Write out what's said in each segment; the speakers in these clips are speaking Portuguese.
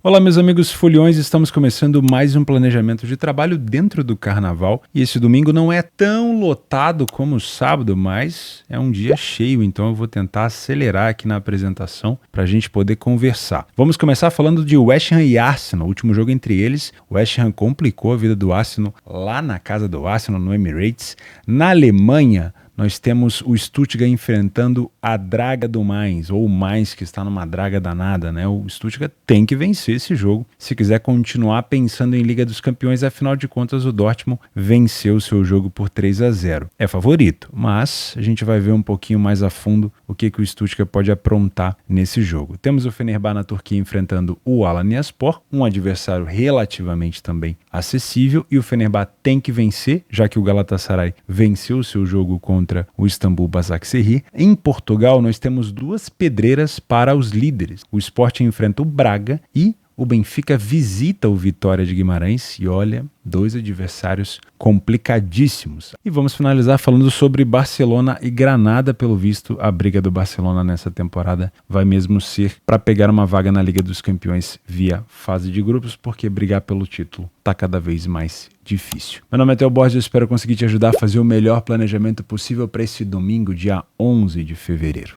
Olá, meus amigos foliões, estamos começando mais um planejamento de trabalho dentro do carnaval e esse domingo não é tão lotado como o sábado, mas é um dia cheio, então eu vou tentar acelerar aqui na apresentação para a gente poder conversar. Vamos começar falando de West Ham e Arsenal, o último jogo entre eles. O West Ham complicou a vida do Arsenal lá na casa do Arsenal, no Emirates. Na Alemanha, nós temos o Stuttgart enfrentando a draga do Mainz, ou o Mainz que está numa draga danada, né? O Stuttgart tem que vencer esse jogo se quiser continuar pensando em Liga dos Campeões. Afinal de contas, o Dortmund venceu o seu jogo por 3-0. É favorito, mas a gente vai ver um pouquinho mais a fundo o que o Stuttgart pode aprontar nesse jogo. Temos o Fenerbahçe na Turquia enfrentando o Alanyaspor, um adversário relativamente também acessível, e o Fenerbahçe tem que vencer, já que o Galatasaray venceu o seu jogo contra o Istambul Basaksehir. Em Portugal, nós temos duas pedreiras para os líderes. O Sporting enfrenta o Braga e o Benfica visita o Vitória de Guimarães e olha, dois adversários complicadíssimos. E vamos finalizar falando sobre Barcelona e Granada. Pelo visto, a briga do Barcelona nessa temporada vai mesmo ser para pegar uma vaga na Liga dos Campeões via fase de grupos, porque brigar pelo título está cada vez mais difícil. Meu nome é Theo Borges, eu espero conseguir te ajudar a fazer o melhor planejamento possível para esse domingo, dia 11 de fevereiro.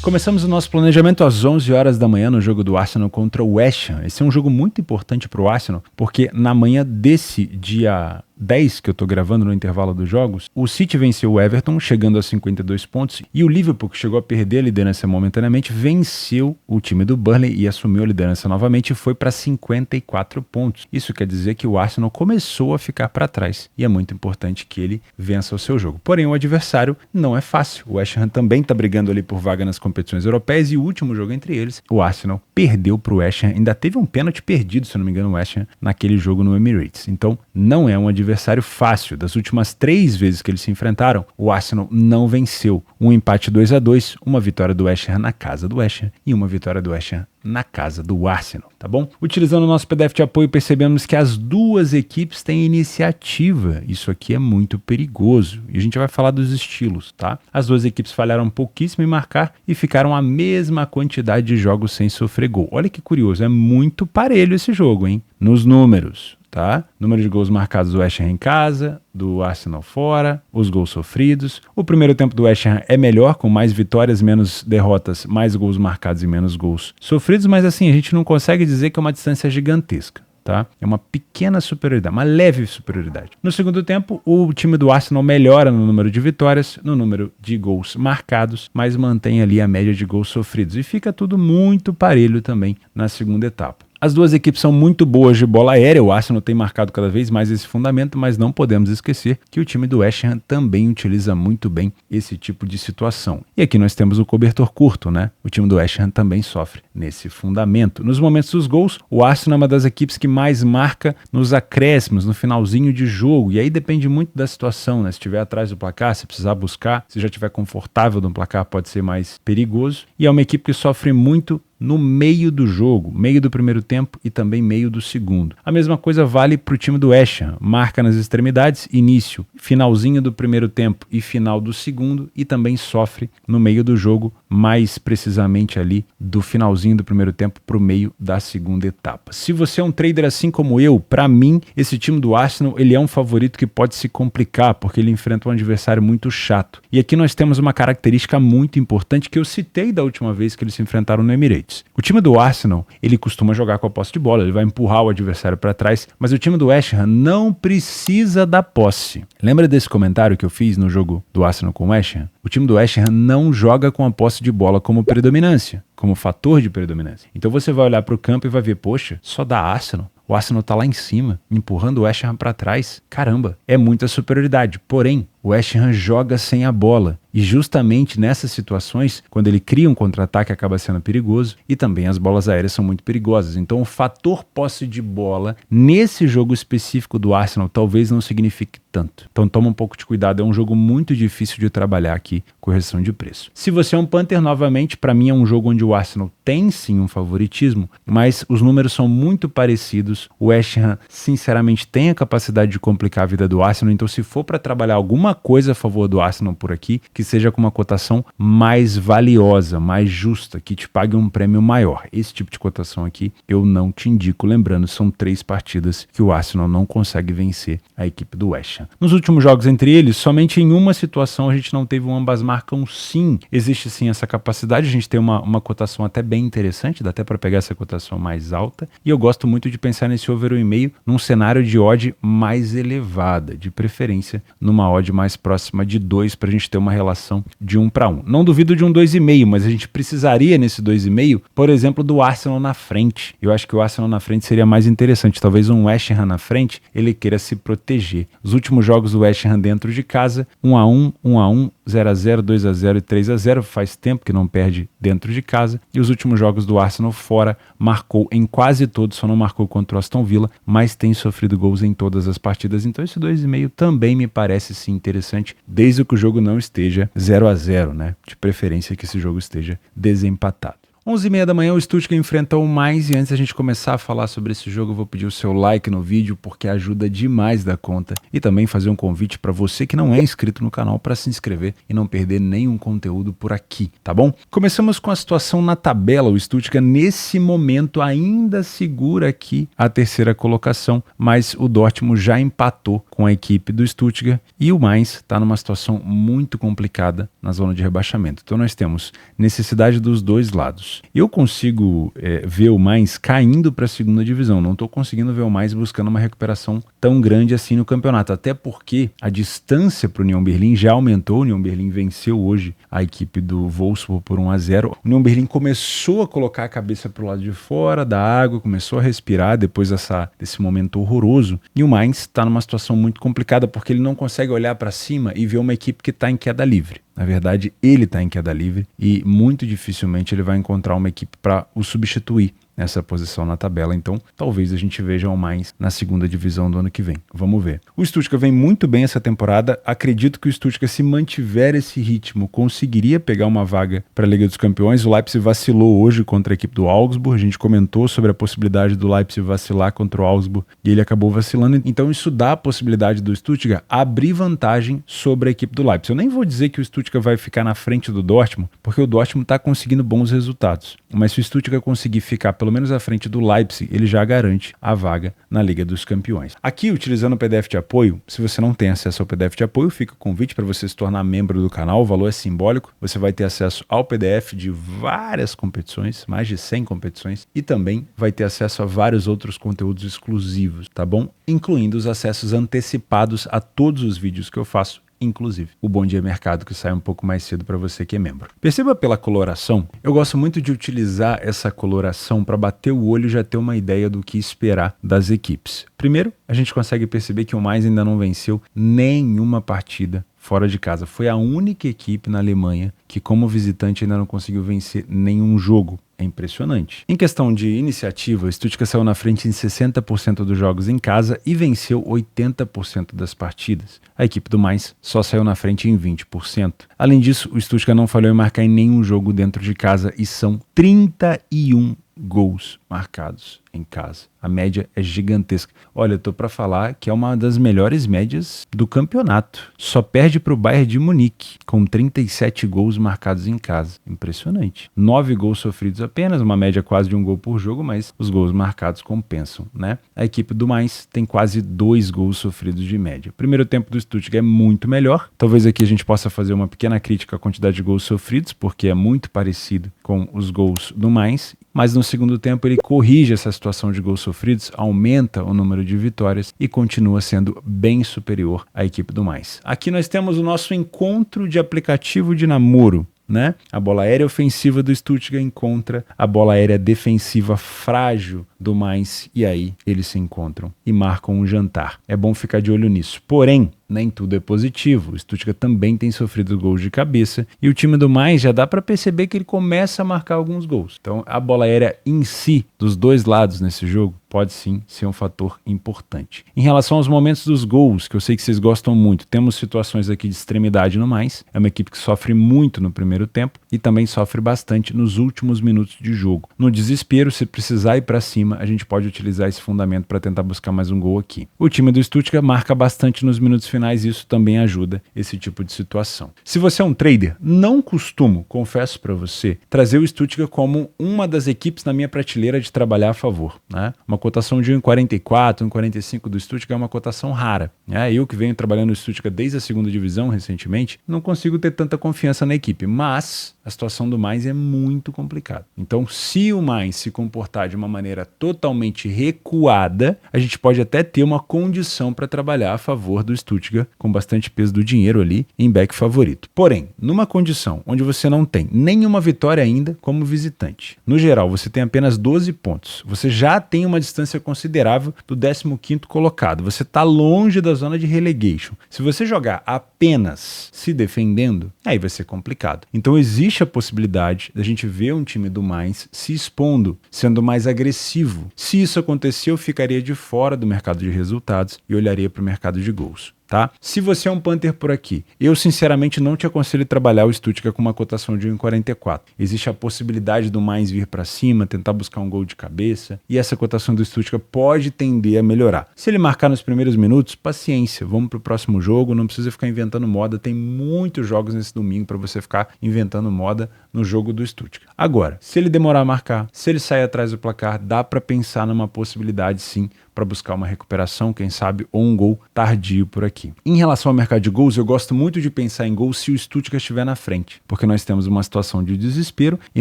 Começamos o nosso planejamento às 11 horas da manhã no jogo do Arsenal contra o West Ham. Esse é um jogo muito importante para o Arsenal, porque na manhã desse dia 10 que eu tô gravando no intervalo dos jogos, o City venceu o Everton, chegando a 52 pontos, e o Liverpool, que chegou a perder a liderança momentaneamente, venceu o time do Burnley e assumiu a liderança novamente e foi para 54 pontos. Isso quer dizer que o Arsenal começou a ficar para trás e é muito importante que ele vença o seu jogo. Porém, o adversário não é fácil. O West Ham também tá brigando ali por vaga nas competições europeias e o último jogo entre eles, o Arsenal perdeu pro West Ham, ainda teve um pênalti perdido, se não me engano, o West Ham, naquele jogo no Emirates. Então, não é um adversário fácil. Das últimas 3 vezes que eles se enfrentaram, o Arsenal não venceu. Um empate 2-2, uma vitória do West Ham na casa do West Ham e uma vitória do West Ham na casa do Arsenal, tá bom? Utilizando o nosso PDF de apoio, percebemos que as duas equipes têm iniciativa. Isso aqui é muito perigoso. E a gente vai falar dos estilos, tá? As duas equipes falharam pouquíssimo em marcar e ficaram a mesma quantidade de jogos sem sofrer gol. Olha que curioso, é muito parelho esse jogo, hein? Nos números, tá? Número de gols marcados do West Ham em casa, do Arsenal fora, os gols sofridos. O primeiro tempo do West Ham é melhor, com mais vitórias, menos derrotas, mais gols marcados e menos gols sofridos, mas assim, a gente não consegue dizer que é uma distância gigantesca. Tá? É uma pequena superioridade, uma leve superioridade. No segundo tempo, o time do Arsenal melhora no número de vitórias, no número de gols marcados, mas mantém ali a média de gols sofridos. E fica tudo muito parelho também na segunda etapa. As duas equipes são muito boas de bola aérea, o Arsenal tem marcado cada vez mais esse fundamento, mas não podemos esquecer que o time do West Ham também utiliza muito bem esse tipo de situação. E aqui nós temos o cobertor curto, né? O time do West Ham também sofre nesse fundamento. Nos momentos dos gols, o Arsenal é uma das equipes que mais marca nos acréscimos, no finalzinho de jogo, e aí depende muito da situação, né? Se estiver atrás do placar, se precisar buscar, se já estiver confortável no placar, pode ser mais perigoso. E é uma equipe que sofre muito no meio do jogo, meio do primeiro tempo e também meio do segundo. A mesma coisa vale para o time do West Ham. Marca nas extremidades, início, finalzinho do primeiro tempo e final do segundo, e também sofre no meio do jogo, mais precisamente ali do finalzinho do primeiro tempo para o meio da segunda etapa. Se você é um trader assim como eu, para mim, esse time do Arsenal ele é um favorito que pode se complicar, porque ele enfrenta um adversário muito chato. E aqui nós temos uma característica muito importante que eu citei da última vez que eles se enfrentaram no Emirates. O time do Arsenal, ele costuma jogar com a posse de bola, ele vai empurrar o adversário para trás, mas o time do West Ham não precisa da posse. Lembra desse comentário que eu fiz no jogo do Arsenal com o West Ham? O time do West Ham não joga com a posse de bola como predominância, como fator de predominância. Então você vai olhar para o campo e vai ver, poxa, só dá Arsenal. O Arsenal tá lá em cima, empurrando o West Ham para trás. Caramba, é muita superioridade. Porém, o West Ham joga sem a bola. E justamente nessas situações, quando ele cria um contra-ataque, acaba sendo perigoso. E também as bolas aéreas são muito perigosas. Então o fator posse de bola, nesse jogo específico do Arsenal, talvez não signifique tanto. Então toma um pouco de cuidado, é um jogo muito difícil de trabalhar aqui, correção de preço. Se você é um Panther, novamente, para mim é um jogo onde o Arsenal tem sim um favoritismo, mas os números são muito parecidos. O West Ham, sinceramente, tem a capacidade de complicar a vida do Arsenal, então se for para trabalhar alguma coisa a favor do Arsenal por aqui, que seja com uma cotação mais valiosa, mais justa, que te pague um prêmio maior. Esse tipo de cotação aqui eu não te indico. Lembrando, são 3 partidas que o Arsenal não consegue vencer a equipe do West Ham. Nos últimos jogos entre eles, somente em uma situação a gente não teve um ambas marcam sim. Existe sim essa capacidade, a gente tem uma cotação até bem interessante, dá até para pegar essa cotação mais alta, e eu gosto muito de pensar nesse over 1,5 num cenário de odd mais elevada, de preferência numa odd mais próxima de 2 para a gente ter uma relação de 1 para 1. Não duvido de um 2,5, mas a gente precisaria nesse 2,5, por exemplo, do Arsenal na frente. Eu acho que o Arsenal na frente seria mais interessante, talvez um West Ham na frente, ele queira se proteger. Os últimos jogos do West Ham dentro de casa, 1-1, 1-1, 0-0, 2-0 e 3-0, faz tempo que não perde dentro de casa, e os últimos jogos do Arsenal fora, marcou em quase todos, só não marcou contra o Aston Villa, mas tem sofrido gols em todas as partidas, então esse 2,5 também me parece sim interessante, desde que o jogo não esteja 0-0, né? De preferência que esse jogo esteja desempatado. 11h30 da manhã o Stuttgart enfrenta o Mainz, e antes da gente começar a falar sobre esse jogo eu vou pedir o seu like no vídeo porque ajuda demais da conta, e também fazer um convite para você que não é inscrito no canal para se inscrever e não perder nenhum conteúdo por aqui, tá bom? Começamos com a situação na tabela. O Stuttgart nesse momento ainda segura aqui a terceira colocação, mas o Dortmund já empatou com a equipe do Stuttgart e o Mainz está numa situação muito complicada na zona de rebaixamento. Então nós temos necessidade dos dois lados. Eu consigo ver o Mainz caindo para a segunda divisão, não estou conseguindo ver o Mainz buscando uma recuperação tão grande assim no campeonato, até porque a distância para o Union Berlin já aumentou. O Union Berlin venceu hoje a equipe do Wolfsburg por 1-0. O Union Berlin começou a colocar a cabeça para o lado de fora da água, começou a respirar depois desse momento horroroso, e o Mainz está numa situação muito complicada porque ele não consegue olhar para cima e ver uma equipe que está em queda livre. Na verdade, ele está em queda livre e muito dificilmente ele vai encontrar uma equipe para o substituir nessa posição na tabela, então talvez a gente veja o Mainz na segunda divisão do ano que vem. Vamos ver. O Stuttgart vem muito bem essa temporada, acredito que o Stuttgart, se mantiver esse ritmo, conseguiria pegar uma vaga para a Liga dos Campeões. O Leipzig vacilou hoje contra a equipe do Augsburg, a gente comentou sobre a possibilidade do Leipzig vacilar contra o Augsburg e ele acabou vacilando, então isso dá a possibilidade do Stuttgart abrir vantagem sobre a equipe do Leipzig. Eu nem vou dizer que o Stuttgart vai ficar na frente do Dortmund, porque o Dortmund está conseguindo bons resultados, mas se o Stuttgart conseguir ficar pelo menos à frente do Leipzig, ele já garante a vaga na Liga dos Campeões. Aqui, utilizando o PDF de apoio, se você não tem acesso ao PDF de apoio, fica o convite para você se tornar membro do canal. O valor é simbólico, você vai ter acesso ao PDF de várias competições, mais de 100 competições, e também vai ter acesso a vários outros conteúdos exclusivos, tá bom? Incluindo os acessos antecipados a todos os vídeos que eu faço, inclusive o Bom Dia Mercado, que sai um pouco mais cedo para você que é membro. Perceba pela coloração, eu gosto muito de utilizar essa coloração para bater o olho e já ter uma ideia do que esperar das equipes. Primeiro, a gente consegue perceber que o Mainz ainda não venceu nenhuma partida fora de casa. Foi a única equipe na Alemanha que, como visitante, ainda não conseguiu vencer nenhum jogo. É impressionante. Em questão de iniciativa, o Stuttgart saiu na frente em 60% dos jogos em casa e venceu 80% das partidas. A equipe do Mainz só saiu na frente em 20%. Além disso, o Stuttgart não falhou em marcar em nenhum jogo dentro de casa e são 31 gols marcados em casa. A média é gigantesca. Olha, eu tô para falar que é uma das melhores médias do campeonato. Só perde para o Bayern de Munique, com 37 gols marcados em casa. Impressionante. 9 gols sofridos apenas, uma média quase de 1 gol por jogo, mas os gols marcados compensam, né? A equipe do Mainz tem quase 2 gols sofridos de média. O primeiro tempo do Stuttgart é muito melhor. Talvez aqui a gente possa fazer uma pequena crítica à quantidade de gols sofridos, porque é muito parecido com os gols do Mainz, mas no segundo tempo ele corrige essa situação de gols sofridos, aumenta o número de vitórias e continua sendo bem superior à equipe do Mainz. Aqui nós temos o nosso encontro de aplicativo de namoro, né? A bola aérea ofensiva do Stuttgart encontra a bola aérea defensiva frágil do Mainz, e aí eles se encontram e marcam um jantar. É bom ficar de olho nisso. Porém, nem tudo é positivo. O Stuttgart também tem sofrido gols de cabeça e o time do Mainz já dá para perceber que ele começa a marcar alguns gols. Então a bola aérea em si, dos dois lados nesse jogo, pode sim ser um fator importante. Em relação aos momentos dos gols, que eu sei que vocês gostam muito, temos situações aqui de extremidade no Mainz. É uma equipe que sofre muito no primeiro tempo e também sofre bastante nos últimos minutos de jogo. No desespero, se precisar ir para cima, a gente pode utilizar esse fundamento para tentar buscar mais um gol aqui. O time do Stuttgart marca bastante nos minutos finais finais isso também ajuda esse tipo de situação. Se você é um trader, não costumo, confesso para você, trazer o Stuttgart como uma das equipes na minha prateleira de trabalhar a favor, né? Uma cotação de 1,44, 1,45 do Stuttgart é uma cotação rara, né? Eu que venho trabalhando no Stuttgart desde a segunda divisão recentemente, não consigo ter tanta confiança na equipe, mas a situação do Mainz é muito complicada. Então, se o Mainz se comportar de uma maneira totalmente recuada, a gente pode até ter uma condição para trabalhar a favor do Stuttgart, com bastante peso do dinheiro ali em back favorito. Porém, numa condição onde você não tem nenhuma vitória ainda como visitante, no geral você tem apenas 12 pontos, você já tem uma distância considerável do 15º colocado, você está longe da zona de relegation. Se você jogar apenas se defendendo, aí vai ser complicado. Então existe a possibilidade da gente ver um time do Mainz se expondo, sendo mais agressivo. Se isso acontecer, eu ficaria de fora do mercado de resultados e olharia para o mercado de gols. Tá? Se você é um punter por aqui, eu sinceramente não te aconselho trabalhar o Stuttgart com uma cotação de 1,44. Existe a possibilidade do Mainz vir para cima, tentar buscar um gol de cabeça, e essa cotação do Stuttgart pode tender a melhorar. Se ele marcar nos primeiros minutos, paciência, vamos para o próximo jogo, não precisa ficar inventando moda, tem muitos jogos nesse domingo para você ficar inventando moda no jogo do Stuttgart. Agora, se ele demorar a marcar, se ele sair atrás do placar, dá para pensar numa possibilidade sim, para buscar uma recuperação, quem sabe, ou um gol tardio por aqui. Em relação ao mercado de gols, eu gosto muito de pensar em gols se o Stuttgart estiver na frente, porque nós temos uma situação de desespero e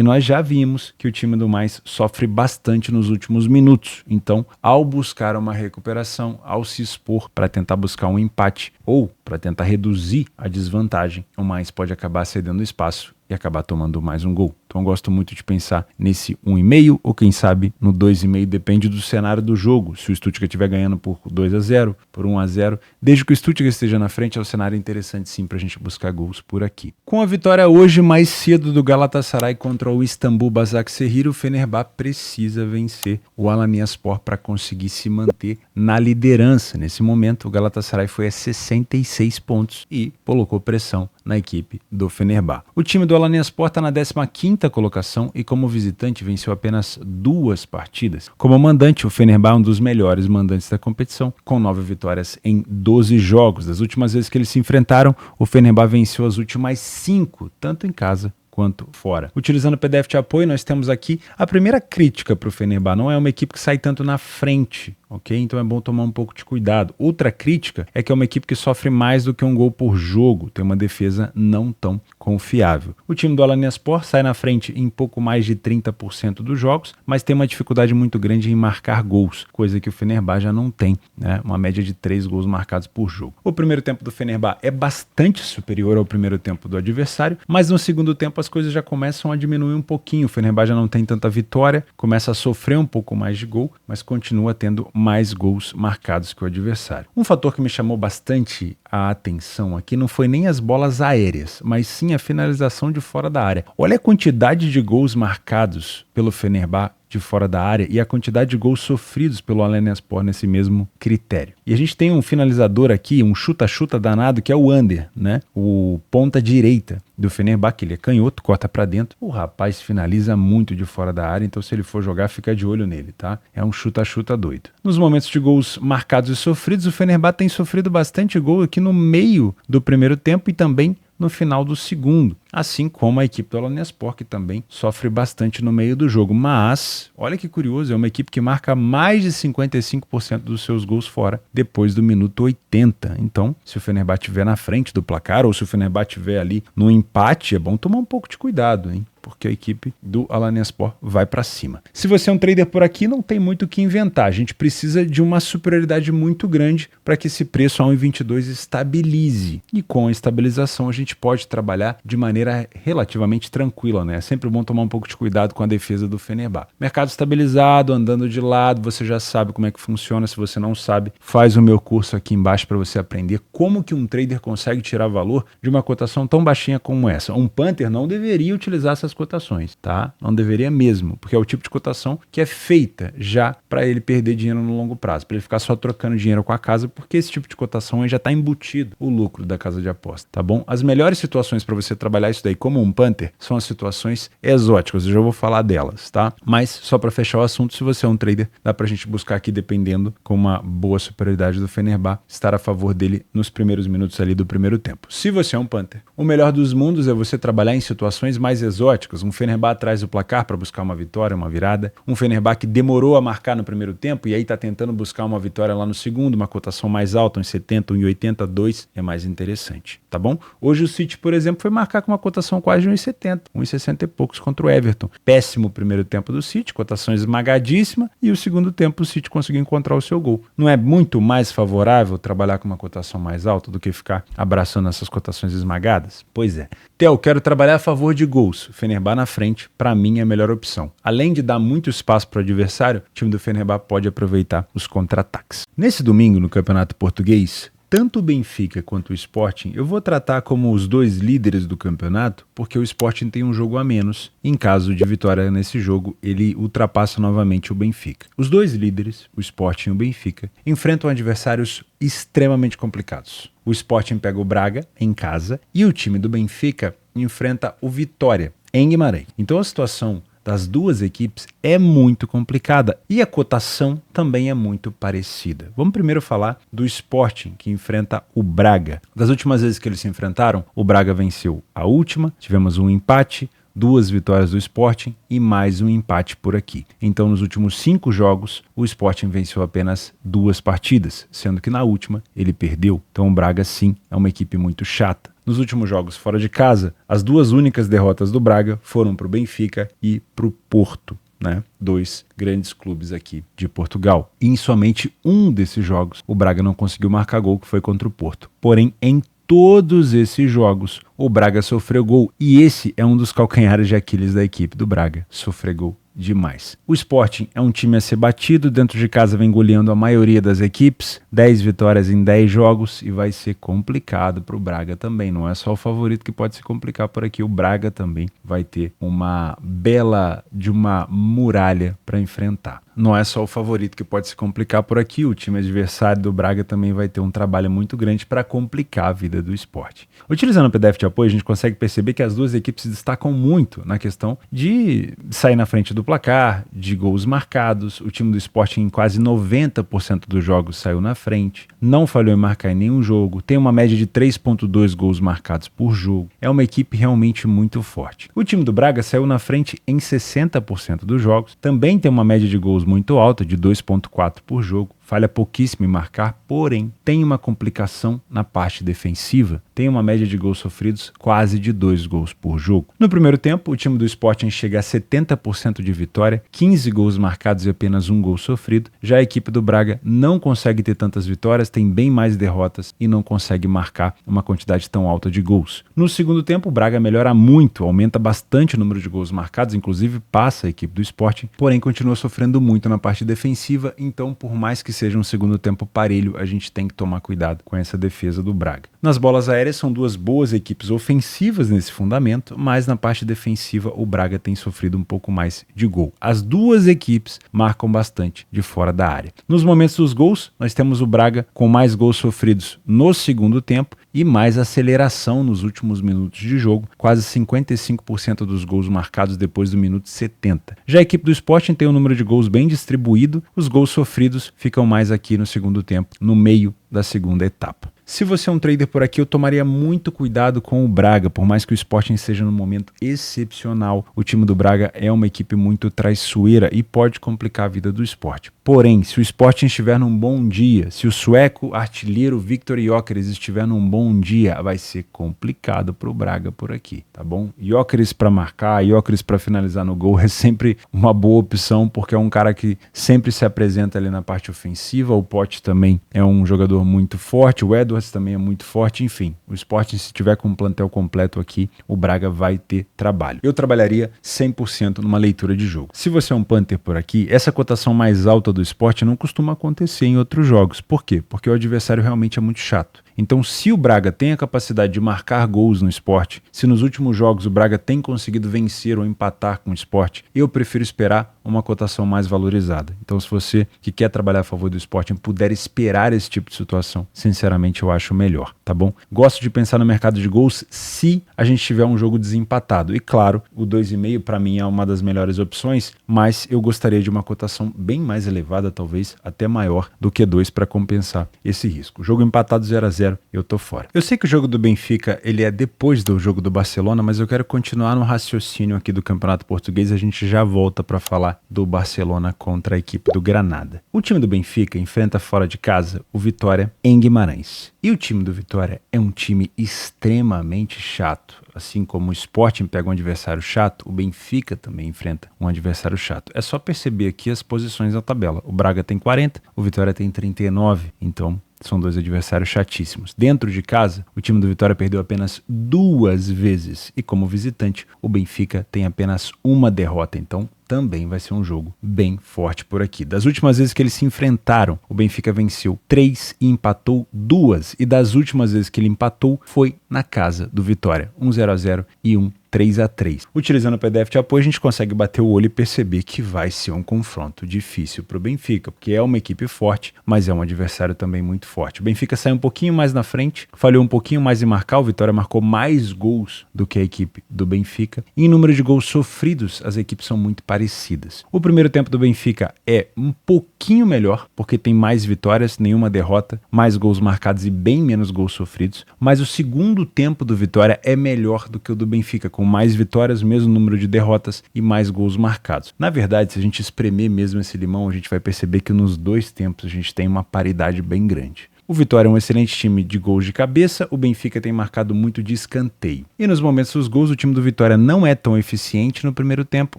nós já vimos que o time do Mainz sofre bastante nos últimos minutos. Então, ao buscar uma recuperação, ao se expor para tentar buscar um empate ou para tentar reduzir a desvantagem, o Mainz pode acabar cedendo espaço e acabar tomando mais um gol. Então eu gosto muito de pensar nesse 1,5 ou quem sabe no 2,5, depende do cenário do jogo. Se o Stuttgart estiver ganhando por 2-0, por 1-0, desde que o Stuttgart esteja na frente é um cenário interessante sim para a gente buscar gols por aqui. Com a vitória hoje mais cedo do Galatasaray contra o Istambul Basaksehir, o Fenerbahçe precisa vencer o Alanyaspor para conseguir se manter na liderança. Nesse momento o Galatasaray foi a 66 pontos e colocou pressão na equipe do Fenerbahçe. O time do Alanyaspor está na 15ª colocação e como visitante venceu apenas 2 partidas. Como mandante, o Fenerbahçe é um dos melhores mandantes da competição, com 9 vitórias em 12 jogos. Das últimas vezes que eles se enfrentaram, o Fenerbahçe venceu as últimas 5, tanto em casa quanto fora. Utilizando o PDF de apoio, nós temos aqui a primeira crítica para o Fenerbahçe. Não é uma equipe que sai tanto na frente, ok? Então é bom tomar um pouco de cuidado. Outra crítica é que é uma equipe que sofre mais do que um gol por jogo, tem uma defesa não tão confiável. O time do Alanyaspor sai na frente em pouco mais de 30% dos jogos, mas tem uma dificuldade muito grande em marcar gols, coisa que o Fenerbahçe já não tem, né? Uma média de 3 gols marcados por jogo. O primeiro tempo do Fenerbahçe é bastante superior ao primeiro tempo do adversário, mas no segundo tempo as coisas já começam a diminuir um pouquinho. O Fenerbahçe já não tem tanta vitória, começa a sofrer um pouco mais de gol, mas continua tendo mais gols marcados que o adversário. Um fator que me chamou bastante a atenção aqui não foi nem as bolas aéreas, mas sim a finalização de fora da área. Olha a quantidade de gols marcados pelo Fenerbahçe de fora da área e a quantidade de gols sofridos pelo Alanyaspor nesse mesmo critério. E a gente tem um finalizador aqui, um chuta-chuta danado, que é o Ander, né? O ponta direita do Fenerbahçe, que ele é canhoto, corta pra dentro. O rapaz finaliza muito de fora da área, então se ele for jogar, fica de olho nele, tá? É um chuta-chuta doido. Nos momentos de gols marcados e sofridos, o Fenerbahçe tem sofrido bastante gol aqui no meio do primeiro tempo e também no final do segundo, assim como a equipe do Alanyaspor, que também sofre bastante no meio do jogo. Mas, olha que curioso, é uma equipe que marca mais de 55% dos seus gols fora depois do minuto 80. Então, se o Fenerbahçe estiver na frente do placar ou se o Fenerbahçe estiver ali no empate, é bom tomar um pouco de cuidado, hein? Porque a equipe do Alanyaspor vai para cima. Se você é um trader por aqui, não tem muito o que inventar. A gente precisa de uma superioridade muito grande para que esse preço a 1,22 estabilize. E com a estabilização a gente pode trabalhar de maneira relativamente tranquila, né? É sempre bom tomar um pouco de cuidado com a defesa do Fenerbahçe. Mercado estabilizado, andando de lado, você já sabe como é que funciona. Se você não sabe, faz o meu curso aqui embaixo para você aprender como que um trader consegue tirar valor de uma cotação tão baixinha como essa. Um punter não deveria utilizar essas cotações, tá? Não deveria mesmo, porque é o tipo de cotação que é feita já para ele perder dinheiro no longo prazo, para ele ficar só trocando dinheiro com a casa, porque esse tipo de cotação aí já está embutido o lucro da casa de aposta, tá bom? As melhores situações para você trabalhar trabalhar isso daí como um punter são as situações exóticas, eu já vou falar delas, tá? Mas só para fechar o assunto, se você é um trader, dá pra gente buscar aqui, dependendo, com uma boa superioridade do Fenerbahçe, estar a favor dele nos primeiros minutos ali do primeiro tempo. Se você é um punter, o melhor dos mundos é você trabalhar em situações mais exóticas, um Fenerbahçe atrás do placar para buscar uma vitória, uma virada, um Fenerbahçe que demorou a marcar no primeiro tempo e aí tá tentando buscar uma vitória lá no segundo, uma cotação mais alta, uns 70, 1,80, 2 é mais interessante, tá bom? Hoje o City, por exemplo, foi marcar com uma cotação quase de 1,70, 1,60 e poucos contra o Everton. Péssimo primeiro tempo do City, cotação esmagadíssima, e o segundo tempo o City conseguiu encontrar o seu gol. Não é muito mais favorável trabalhar com uma cotação mais alta do que ficar abraçando essas cotações esmagadas? Pois é. Theo, quero trabalhar a favor de gols. Fenerbahçe na frente, para mim, é a melhor opção. Além de dar muito espaço para o adversário, o time do Fenerbahçe pode aproveitar os contra-ataques. Nesse domingo, no Campeonato Português, tanto o Benfica quanto o Sporting, eu vou tratar como os dois líderes do campeonato, porque o Sporting tem um jogo a menos. Em caso de vitória nesse jogo, ele ultrapassa novamente o Benfica. Os dois líderes, o Sporting e o Benfica, enfrentam adversários extremamente complicados. O Sporting pega o Braga em casa e o time do Benfica enfrenta o Vitória em Guimarães. Então a situação das duas equipes é muito complicada e a cotação também é muito parecida. Vamos primeiro falar do Sporting, que enfrenta o Braga. Das últimas vezes que eles se enfrentaram, o Braga venceu a última, tivemos um empate, 2 vitórias do Sporting e mais um empate por aqui. Então, nos últimos 5 jogos, o Sporting venceu apenas 2 partidas, sendo que na última ele perdeu. Então, o Braga, sim, é uma equipe muito chata. Nos últimos jogos fora de casa, as 2 únicas derrotas do Braga foram para o Benfica e para o Porto, né? 2 grandes clubes aqui de Portugal. E em somente um desses jogos, o Braga não conseguiu marcar gol, que foi contra o Porto. Porém, em todos esses jogos, o Braga sofreu gol. E esse é um dos calcanhares de Aquiles da equipe do Braga. Sofrer gol demais. O Sporting é um time a ser batido, dentro de casa vem goleando a maioria das equipes, 10 vitórias em 10 jogos e vai ser complicado para o Braga também, não é só o favorito que pode se complicar por aqui, o Braga também vai ter uma bela de uma muralha para enfrentar. Não é só o favorito que pode se complicar por aqui, o time adversário do Braga também vai ter um trabalho muito grande para complicar a vida do Sport. Utilizando o PDF de apoio, a gente consegue perceber que as duas equipes se destacam muito na questão de sair na frente do placar, de gols marcados. O time do Sport em quase 90% dos jogos saiu na frente, não falhou em marcar em nenhum jogo, tem uma média de 3,2 gols marcados por jogo. É uma equipe realmente muito forte. O time do Braga saiu na frente em 60% dos jogos, também tem uma média de gols muito alta, de 2,4 por jogo, falha pouquíssimo em marcar, porém tem uma complicação na parte defensiva, tem uma média de gols sofridos quase de 2 gols por jogo. No primeiro tempo, o time do Sporting chega a 70% de vitória, 15 gols marcados e apenas 1 gol sofrido. Já a equipe do Braga não consegue ter tantas vitórias, tem bem mais derrotas e não consegue marcar uma quantidade tão alta de gols. No segundo tempo, o Braga melhora muito, aumenta bastante o número de gols marcados, inclusive passa a equipe do Sporting, porém continua sofrendo muito na parte defensiva, então por mais que seja um segundo tempo parelho, a gente tem que tomar cuidado com essa defesa do Braga. Nas bolas aéreas são duas boas equipes ofensivas nesse fundamento, mas na parte defensiva o Braga tem sofrido um pouco mais de gol. As duas equipes marcam bastante de fora da área. Nos momentos dos gols, nós temos o Braga com mais gols sofridos no segundo tempo e mais aceleração nos últimos minutos de jogo, quase 55% dos gols marcados depois do minuto 70. Já a equipe do Sporting tem um número de gols bem distribuído, os gols sofridos ficam mais aqui no segundo tempo, no meio da segunda etapa. Se você é um trader por aqui, eu tomaria muito cuidado com o Braga, por mais que o Sporting esteja num momento excepcional. O time do Braga é uma equipe muito traiçoeira e pode complicar a vida do Sporting. Porém, se o Sporting estiver num bom dia, se o sueco artilheiro Viktor Gyökeres estiver num bom dia, vai ser complicado para o Braga por aqui, tá bom? Gyökeres para marcar, Gyökeres para finalizar no gol é sempre uma boa opção, porque é um cara que sempre se apresenta ali na parte ofensiva. O Pote também é um jogador muito forte, o Edwards também é muito forte, enfim. O Sporting, se tiver com um plantel completo aqui, o Braga vai ter trabalho. Eu trabalharia 100% numa leitura de jogo. Se você é um punter por aqui, essa cotação mais alta do Sport não costuma acontecer em outros jogos. Por quê? Porque o adversário realmente é muito chato. Então, se o Braga tem a capacidade de marcar gols no Sport, se nos últimos jogos o Braga tem conseguido vencer ou empatar com o Sport, eu prefiro esperar uma cotação mais valorizada. Então, se você que quer trabalhar a favor do Sporting puder esperar esse tipo de situação, sinceramente eu eu acho melhor, tá bom? Gosto de pensar no mercado de gols se a gente tiver um jogo desempatado. E claro, o 2,5 para mim é uma das melhores opções, mas eu gostaria de uma cotação bem mais elevada, talvez até maior do que 2 para compensar esse risco. Jogo empatado 0-0, eu tô fora. Eu sei que o jogo do Benfica, ele é depois do jogo do Barcelona, mas eu quero continuar no raciocínio aqui do Campeonato Português. A gente já volta para falar do Barcelona contra a equipe do Granada. O time do Benfica enfrenta fora de casa o Vitória em Guimarães. E o time do Vitória é um time extremamente chato. Assim como o Sporting pega um adversário chato, o Benfica também enfrenta um adversário chato. É só perceber aqui as posições na tabela. O Braga tem 40, o Vitória tem 39, então são dois adversários chatíssimos. Dentro de casa, o time do Vitória perdeu apenas 2 vezes e como visitante, o Benfica tem apenas uma derrota, então também vai ser um jogo bem forte por aqui. Das últimas vezes que eles se enfrentaram, o Benfica venceu 3 e empatou 2. E das últimas vezes que ele empatou foi na casa do Vitória. 0-0 e 3-3. Utilizando o PDF de apoio, a gente consegue bater o olho e perceber que vai ser um confronto difícil para o Benfica, porque é uma equipe forte, mas é um adversário também muito forte. O Benfica saiu um pouquinho mais na frente, falhou um pouquinho mais em marcar, o Vitória marcou mais gols do que a equipe do Benfica. E em número de gols sofridos, as equipes são muito parecidas. O primeiro tempo do Benfica é um pouquinho melhor, porque tem mais vitórias, nenhuma derrota, mais gols marcados e bem menos gols sofridos, mas o segundo tempo do Vitória é melhor do que o do Benfica, com mais vitórias, mesmo número de derrotas e mais gols marcados. Na verdade, se a gente espremer mesmo esse limão, a gente vai perceber que nos 2 tempos a gente tem uma paridade bem grande. O Vitória é um excelente time de gols de cabeça, o Benfica tem marcado muito de escanteio. E nos momentos dos gols, o time do Vitória não é tão eficiente no primeiro tempo,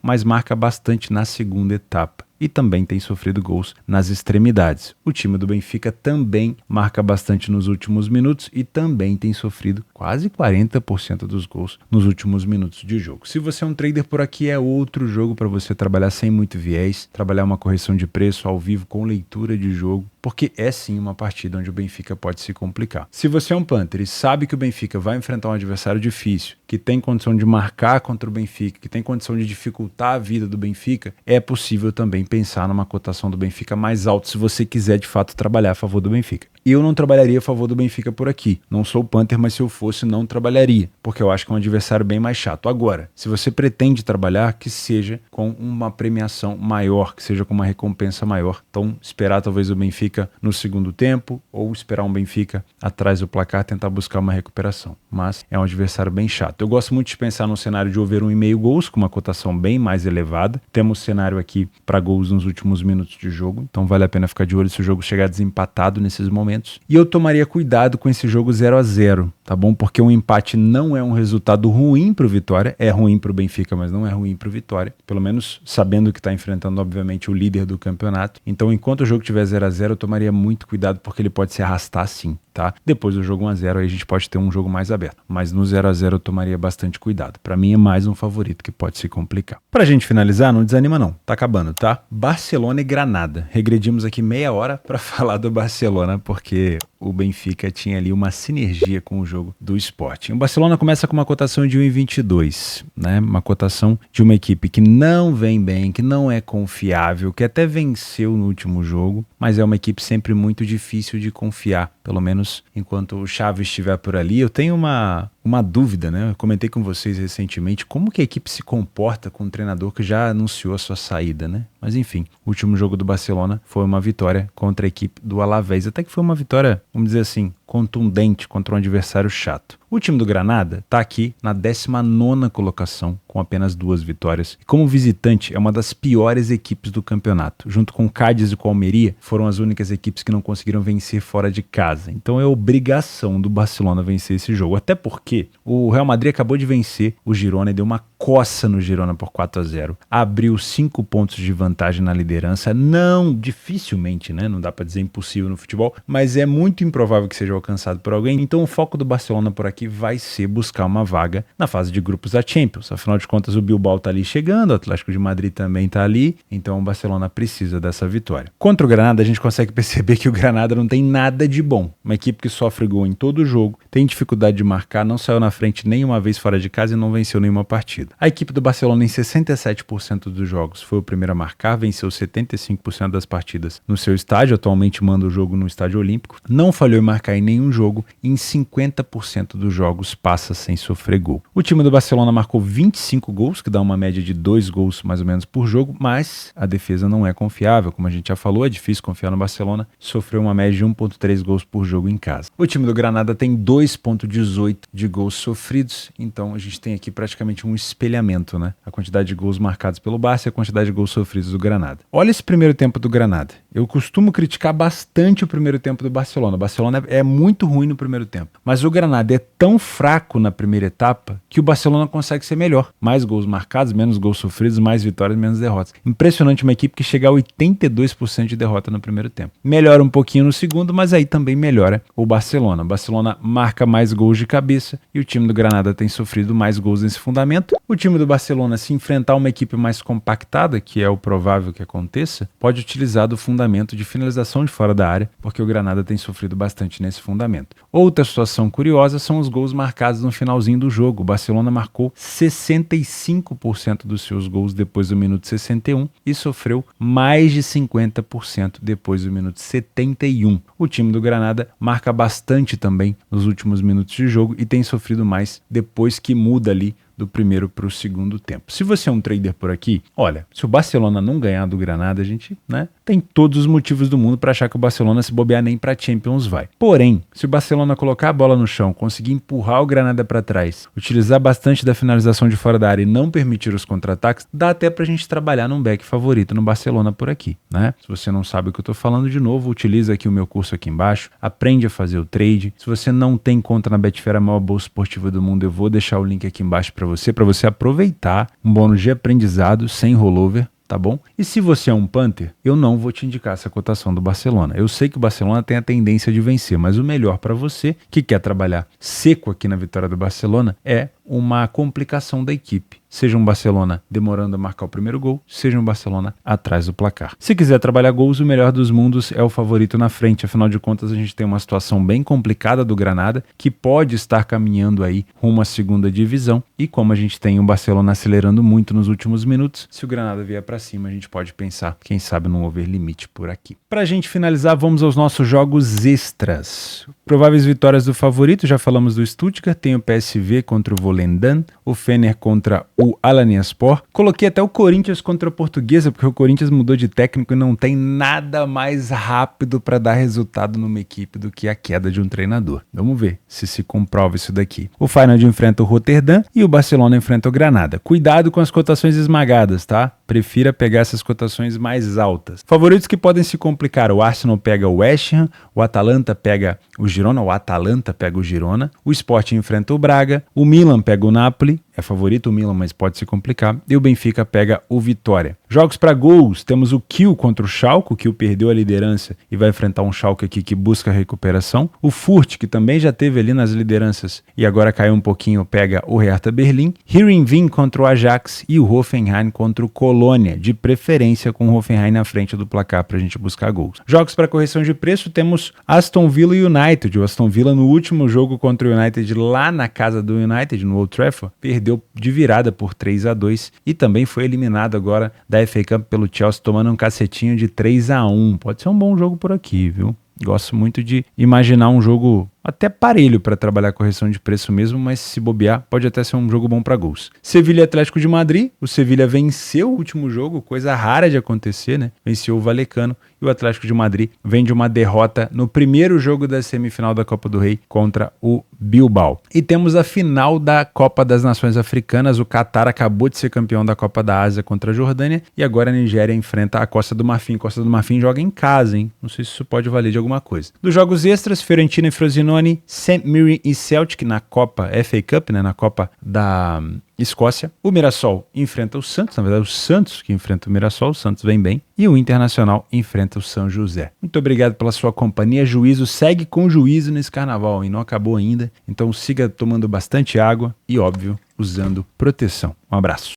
mas marca bastante na segunda etapa. E também tem sofrido gols nas extremidades. O time do Benfica também marca bastante nos últimos minutos e também tem sofrido quase 40% dos gols nos últimos minutos de jogo. Se você é um trader por aqui, é outro jogo para você trabalhar sem muito viés, trabalhar uma correção de preço ao vivo com leitura de jogo, porque é sim uma partida onde o Benfica pode se complicar. Se você é um punter e sabe que o Benfica vai enfrentar um adversário difícil, que tem condição de marcar contra o Benfica, que tem condição de dificultar a vida do Benfica, é possível também pensar numa cotação do Benfica mais alta se você quiser de fato trabalhar a favor do Benfica. Eu não trabalharia a favor do Benfica por aqui. Não sou punter, mas se eu fosse, não trabalharia, porque eu acho que é um adversário bem mais chato. Agora, se você pretende trabalhar, que seja com uma premiação maior, que seja com uma recompensa maior. Então, esperar talvez o Benfica no segundo tempo, ou esperar um Benfica atrás do placar, tentar buscar uma recuperação. Mas é um adversário bem chato. Eu gosto muito de pensar num cenário de over 1,5 gols, com uma cotação bem mais elevada. Temos cenário aqui para gols nos últimos minutos de jogo, então vale a pena ficar de olho se o jogo chegar desempatado nesses momentos. E eu tomaria cuidado com esse jogo 0-0, tá bom? Porque um empate não é um resultado ruim para o Vitória, é ruim para o Benfica, mas não é ruim para o Vitória, pelo menos sabendo que está enfrentando, obviamente, o líder do campeonato. Então, enquanto o jogo tiver 0-0, eu tomaria muito cuidado, porque ele pode se arrastar sim, tá? Depois do jogo 1-0, aí a gente pode ter um jogo mais aberto, mas no 0-0 eu tomaria bastante cuidado. Para mim é mais um favorito que pode se complicar. Pra gente finalizar, não desanima não, tá acabando, tá? Barcelona e Granada. Regredimos aqui meia hora para falar do Barcelona, porque o Benfica tinha ali uma sinergia com o jogo do Sporting. O Barcelona começa com uma cotação de 1,22, né? Uma cotação de uma equipe que não vem bem, que não é confiável, que até venceu no último jogo, mas é uma equipe sempre muito difícil de confiar, pelo menos enquanto o Xavi estiver por ali. Eu tenho uma dúvida, né? Eu comentei com vocês recentemente como que a equipe se comporta com um treinador que já anunciou a sua saída, né? Mas enfim, o último jogo do Barcelona foi uma vitória contra a equipe do Alavés, até que foi uma vitória, vamos dizer assim, contundente contra um adversário chato. O time do Granada está aqui na 19ª colocação, com apenas 2 vitórias. E como visitante, é uma das piores equipes do campeonato. Junto com Cádiz e com Almeria, foram as únicas equipes que não conseguiram vencer fora de casa. Então é obrigação do Barcelona vencer esse jogo. Até porque o Real Madrid acabou de vencer o Girona e deu uma coça no Girona por 4-0. Abriu 5 pontos de vantagem na liderança. Não, dificilmente, né? Não dá para dizer impossível no futebol, mas é muito improvável que seja alcançado por alguém. Então o foco do Barcelona por aqui vai ser buscar uma vaga na fase de grupos da Champions. Afinal de contas, o Bilbao tá ali chegando, o Atlético de Madrid também tá ali, então o Barcelona precisa dessa vitória. Contra o Granada, a gente consegue perceber que o Granada não tem nada de bom. Uma equipe que sofre gol em todo jogo, tem dificuldade de marcar, não saiu na frente nenhuma vez fora de casa e não venceu nenhuma partida. sofrido. A equipe do Barcelona em 67% dos jogos foi o primeiro a marcar, venceu 75% das partidas no seu estádio, atualmente manda o jogo no Estádio Olímpico, não falhou em marcar em nenhum jogo e em 50% dos jogos passa sem sofrer gol. O time do Barcelona marcou 25 gols, que dá uma média de 2 gols mais ou menos por jogo, mas a defesa não é confiável, como a gente já falou, é difícil confiar no Barcelona, sofreu uma média de 1,3 gols por jogo em casa. O time do Granada tem 2,18 de gols sofridos, então a gente tem aqui praticamente um espelhamento, né? A quantidade de gols marcados pelo Barça e a quantidade de gols sofridos do Granada. Olha esse primeiro tempo do Granada. Eu costumo criticar bastante o primeiro tempo do Barcelona. O Barcelona é muito ruim no primeiro tempo, mas o Granada é tão fraco na primeira etapa que o Barcelona consegue ser melhor. Mais gols marcados, menos gols sofridos, mais vitórias, menos derrotas. Impressionante uma equipe que chega a 82% de derrota no primeiro tempo. Melhora um pouquinho no segundo, mas aí também melhora o Barcelona. O Barcelona marca mais gols de cabeça e o time do Granada tem sofrido mais gols nesse fundamento. O time do Barcelona, se enfrentar uma equipe mais compactada, que é o provável que aconteça, pode utilizar do fundamento de finalização de fora da área, porque o Granada tem sofrido bastante nesse fundamento. Outra situação curiosa são os gols marcados no finalzinho do jogo. O Barcelona marcou 65% dos seus gols depois do minuto 61 e sofreu mais de 50% depois do minuto 71. O time do Granada marca bastante também nos últimos minutos de jogo e tem sofrido mais depois que muda ali do primeiro para o segundo tempo. Se você é um trader por aqui, olha, se o Barcelona não ganhar do Granada, a gente, tem todos os motivos do mundo para achar que o Barcelona, se bobear, nem para Champions vai. Porém, se o Barcelona colocar a bola no chão, conseguir empurrar o Granada para trás, utilizar bastante da finalização de fora da área e não permitir os contra-ataques, dá até para a gente trabalhar num back favorito no Barcelona por aqui, né? Se você não sabe o que eu estou falando, de novo, utiliza aqui o meu curso aqui embaixo, aprende a fazer o trade. Se você não tem conta na Betfair, a maior bolsa esportiva do mundo, eu vou deixar o link aqui embaixo para você aproveitar um bônus de aprendizado sem rollover, tá bom? E se você é um punter, eu não vou te indicar essa cotação do Barcelona. Eu sei que o Barcelona tem a tendência de vencer, mas o melhor para você que quer trabalhar seco aqui na vitória do Barcelona é uma complicação da equipe. Seja um Barcelona demorando a marcar o primeiro gol, seja um Barcelona atrás do placar. Se quiser trabalhar gols, o melhor dos mundos é o favorito na frente. Afinal de contas, a gente tem uma situação bem complicada do Granada, que pode estar caminhando aí rumo à segunda divisão. E como a gente tem o Barcelona acelerando muito nos últimos minutos, se o Granada vier para cima, a gente pode pensar, quem sabe, num over limite por aqui. Para a gente finalizar, vamos aos nossos jogos extras. Prováveis vitórias do favorito, já falamos do Stuttgart, tem o PSV contra o Volendam, o Fener contra o Alanyaspor. Coloquei até o Corinthians contra a Portuguesa, porque o Corinthians mudou de técnico e não tem nada mais rápido para dar resultado numa equipe do que a queda de um treinador. Vamos ver se comprova isso daqui. O Feyenoord enfrenta o Rotterdam e o Barcelona enfrenta o Granada. Cuidado com as cotações esmagadas, tá? Prefira pegar essas cotações mais altas. Favoritos que podem se complicar: o Arsenal pega o West Ham, o Atalanta pega o Girona, o Sporting enfrenta o Braga, o Milan pega o Napoli, é favorito o Milan, mas pode se complicar, e o Benfica pega o Vitória. Jogos para gols, temos o Kiel contra o Schalke. O Kiel perdeu a liderança e vai enfrentar um Schalke aqui que busca recuperação. O Furt, que também já teve ali nas lideranças e agora caiu um pouquinho, pega o Hertha Berlim. Heerenveen contra o Ajax e o Hoffenheim contra o Colônia, de preferência com o Hoffenheim na frente do placar para a gente buscar gols. Jogos para correção de preço, temos Aston Villa e United. O Aston Villa no último jogo contra o United lá na casa do United, no Old Trafford, perdeu de virada por 3-2 e também foi eliminado agora da FA Cup pelo Chelsea, tomando um cacetinho de 3-1. Pode ser um bom jogo por aqui, viu? Gosto muito de imaginar um jogo até parelho para trabalhar correção de preço mesmo, mas se bobear, pode até ser um jogo bom para gols. Sevilha e Atlético de Madrid. O Sevilha venceu o último jogo, coisa rara de acontecer, né? Venceu o Vallecano, e o Atlético de Madrid vem de uma derrota no primeiro jogo da semifinal da Copa do Rei contra o Bilbao. E temos a final da Copa das Nações Africanas. O Catar acabou de ser campeão da Copa da Ásia contra a Jordânia e agora a Nigéria enfrenta a Costa do Marfim. Costa do Marfim joga em casa, hein? Não sei se isso pode valer de alguma coisa. Dos jogos extras, Fiorentina e Frosinone, St. Mirren e Celtic na Copa FA Cup, né? Na Copa da Escócia. O Mirassol enfrenta o Santos, na verdade o Santos que enfrenta o Mirassol, o Santos vem bem, e o Internacional enfrenta o São José. Muito obrigado pela sua companhia. Juízo, segue com juízo nesse carnaval e não acabou ainda, então siga tomando bastante água e, óbvio, usando proteção. Um abraço.